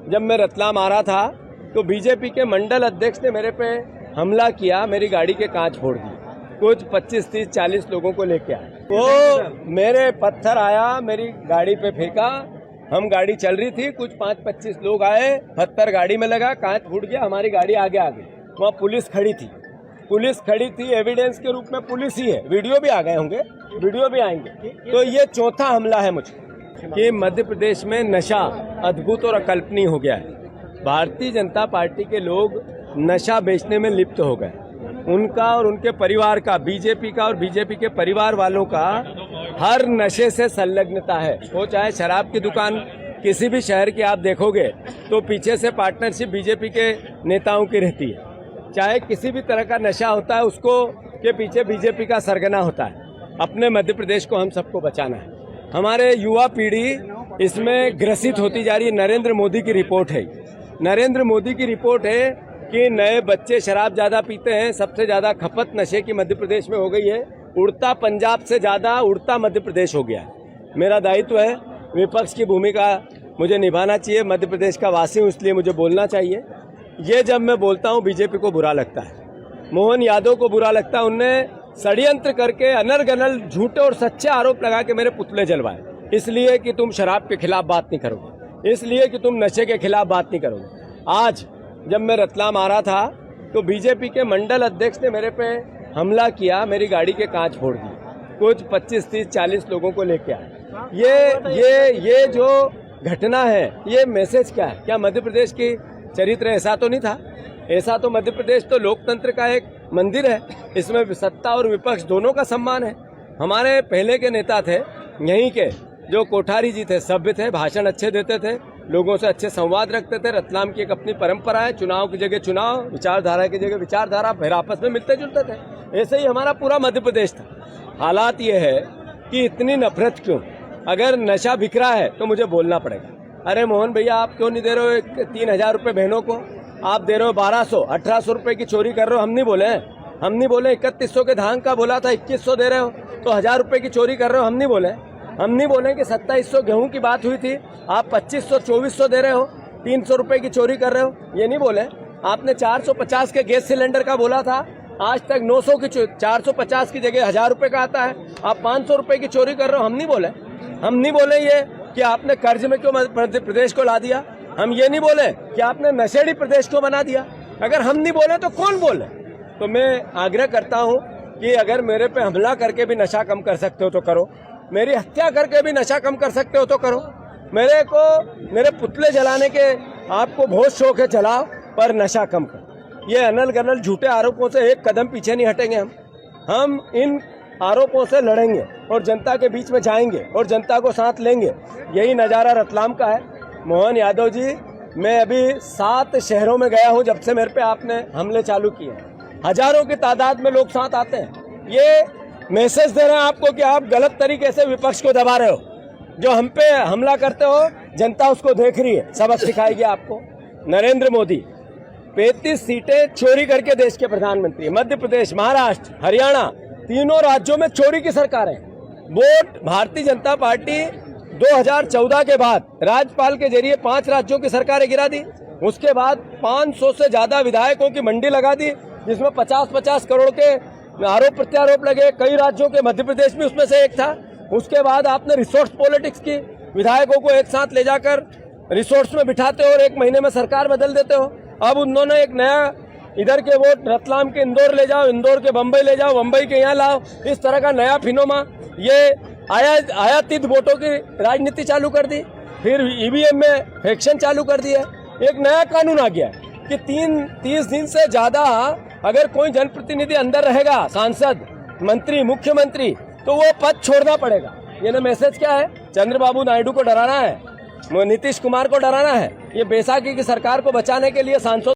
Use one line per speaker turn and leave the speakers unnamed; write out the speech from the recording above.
जब मैं रतलाम आ रहा था तो बीजेपी के मंडल अध्यक्ष ने मेरे पे हमला किया, मेरी गाड़ी के कांच फोड़ दिए। कुछ 25, 30, 40 लोगों को लेके आए, तो मेरे पत्थर आया, मेरी गाड़ी पे फेंका। हम गाड़ी चल रही थी, कुछ 5-25 लोग आए, पत्थर गाड़ी में लगा, कांच फूट गया, हमारी गाड़ी आगे आ गई। वहाँ पुलिस खड़ी थी, एविडेंस के रूप में पुलिस ही है। वीडियो भी आ गए होंगे, वीडियो भी आएंगे। तो ये चौथा हमला है मुझे कि मध्य प्रदेश में नशा अद्भुत और अकल्पनीय हो गया है। भारतीय जनता पार्टी के लोग नशा बेचने में लिप्त हो गए। उनका और उनके परिवार का, बीजेपी का और बीजेपी के परिवार वालों का हर नशे से संलग्नता है। वो चाहे शराब की दुकान किसी भी शहर की आप देखोगे तो पीछे से पार्टनरशिप बीजेपी के नेताओं की रहती है। चाहे किसी भी तरह का नशा होता है, उसको के पीछे बीजेपी का सरगना होता है। अपने मध्य प्रदेश को हम सबको बचाना है। हमारे युवा पीढ़ी इसमें ग्रसित होती जा रही है। नरेंद्र मोदी की रिपोर्ट है, नरेंद्र मोदी की रिपोर्ट है कि नए बच्चे शराब ज़्यादा पीते हैं। सबसे ज़्यादा खपत नशे की मध्य प्रदेश में हो गई है। उड़ता पंजाब से ज़्यादा उड़ता मध्य प्रदेश हो गया है। मेरा दायित्व है, विपक्ष की भूमिका मुझे निभाना चाहिए। मध्य प्रदेश का वासी हूँ, इसलिए मुझे बोलना चाहिए। ये जब मैं बोलता हूँ बीजेपी को बुरा लगता है, मोहन यादव को बुरा लगता है। उनने षड्यंत्र करके अनर्गनल झूठे और सच्चे आरोप लगा के मेरे पुतले जलवाए, इसलिए कि तुम शराब के खिलाफ बात नहीं करोगे, इसलिए कि तुम नशे के खिलाफ बात नहीं करोगे। आज जब मैं रतलाम आ रहा था तो बीजेपी के मंडल अध्यक्ष ने मेरे पे हमला किया, मेरी गाड़ी के कांच फोड़ दिए। कुछ 25, 30, 40 लोगों को लेके आए। ये जो घटना है, ये मैसेज क्या है? क्या मध्य प्रदेश की चरित्र ऐसा तो नहीं था? ऐसा तो मध्य प्रदेश तो लोकतंत्र का एक मंदिर है। इसमें सत्ता और विपक्ष दोनों का सम्मान है। हमारे पहले के नेता थे यहीं के, जो कोठारी जी थे, सभ्य थे, भाषण अच्छे देते थे, लोगों से अच्छे संवाद रखते थे। रतलाम की एक अपनी परंपरा है, चुनाव की जगह चुनाव, विचारधारा की जगह विचारधारा, फिर आपस में मिलते जुलते थे। ऐसे ही हमारा पूरा मध्य प्रदेश था। हालात ये है कि इतनी नफरत क्यों? अगर नशा बिक रहा है तो मुझे बोलना पड़ेगा। अरे मोहन भैया, आप क्यों नहीं दे रहे हो 3,000 रुपये बहनों को? आप दे रहे हो 1200, 1800 रुपये की चोरी कर रहे हो। हम नहीं बोले 3100 के धान का बोला था 2100 दे रहे हो, तो 1000 रुपये की चोरी कर रहे हो। हम नहीं बोले कि 2700 गेहूं की बात हुई थी, आप 2500, 2400 दे रहे हो, 300 रुपये की चोरी कर रहे हो। ये नहीं बोले। आपने 450 के गैस सिलेंडर का बोला था, आज तक 900 की 450 की जगह 1000 रुपये का आता है, आप 500 रुपये की चोरी कर रहे हो। हम नहीं बोले ये कि आपने कर्ज में क्यों मध्य प्रदेश को ला दिया। हम ये नहीं बोले कि आपने नशेड़ी प्रदेश को बना दिया। अगर हम नहीं बोले तो कौन बोले? तो मैं आग्रह करता हूँ कि अगर मेरे पे हमला करके भी नशा कम कर सकते हो तो करो, मेरी हत्या करके भी नशा कम कर सकते हो तो करो। मेरे पुतले जलाने के आपको बहुत शौक है, जलाओ, पर नशा कम करो। ये अनल गनल झूठे आरोपों से एक कदम पीछे नहीं हटेंगे। हम इन आरोपों से लड़ेंगे और जनता के बीच में जाएंगे और जनता को साथ लेंगे। यही नज़ारा रतलाम का है। मोहन यादव जी, मैं अभी 7 शहरों में गया हूं जब से मेरे पे आपने हमले चालू किए। हजारों की तादाद में लोग साथ आते हैं। ये मैसेज दे रहे हैं आपको कि आप गलत तरीके से विपक्ष को दबा रहे हो। जो हम पे हमला करते हो, जनता उसको देख रही है, सबक सिखाएगी आपको। नरेंद्र मोदी 35 सीटें चोरी करके देश के प्रधानमंत्री। मध्य प्रदेश, महाराष्ट्र, हरियाणा, तीनों राज्यों में चोरी की सरकार है। वोट भारतीय जनता पार्टी 2014 के बाद राज्यपाल के जरिए 5 राज्यों की सरकारें गिरा दी। उसके बाद 500 से ज्यादा विधायकों की मंडी लगा दी, जिसमें 50-50 करोड़ के आरोप प्रत्यारोप लगे। कई राज्यों के, मध्य प्रदेश भी उसमें से एक था। उसके बाद आपने रिसोर्स पॉलिटिक्स की, विधायकों को एक साथ ले जाकर रिसोर्स में बिठाते हो और 1 महीने में सरकार बदल देते हो। अब उन्होंने एक नया, इधर के वोट रतलाम के इंदौर ले जाओ, इंदौर के बम्बई ले जाओ, बम्बई के यहाँ लाओ, इस तरह का नया फिनोमा, ये आयातित वोटों की राजनीति चालू कर दी। फिर ईवीएम में फैक्शन चालू कर दिया। एक नया कानून आ गया कि 30 दिन से ज्यादा अगर कोई जनप्रतिनिधि अंदर रहेगा, सांसद, मंत्री, मुख्यमंत्री, तो वो पद छोड़ना पड़ेगा। ये ना मैसेज क्या है? चंद्रबाबू नायडू को डराना है, नीतीश कुमार को डराना है। ये बैसाखी की सरकार को बचाने के लिए सांसद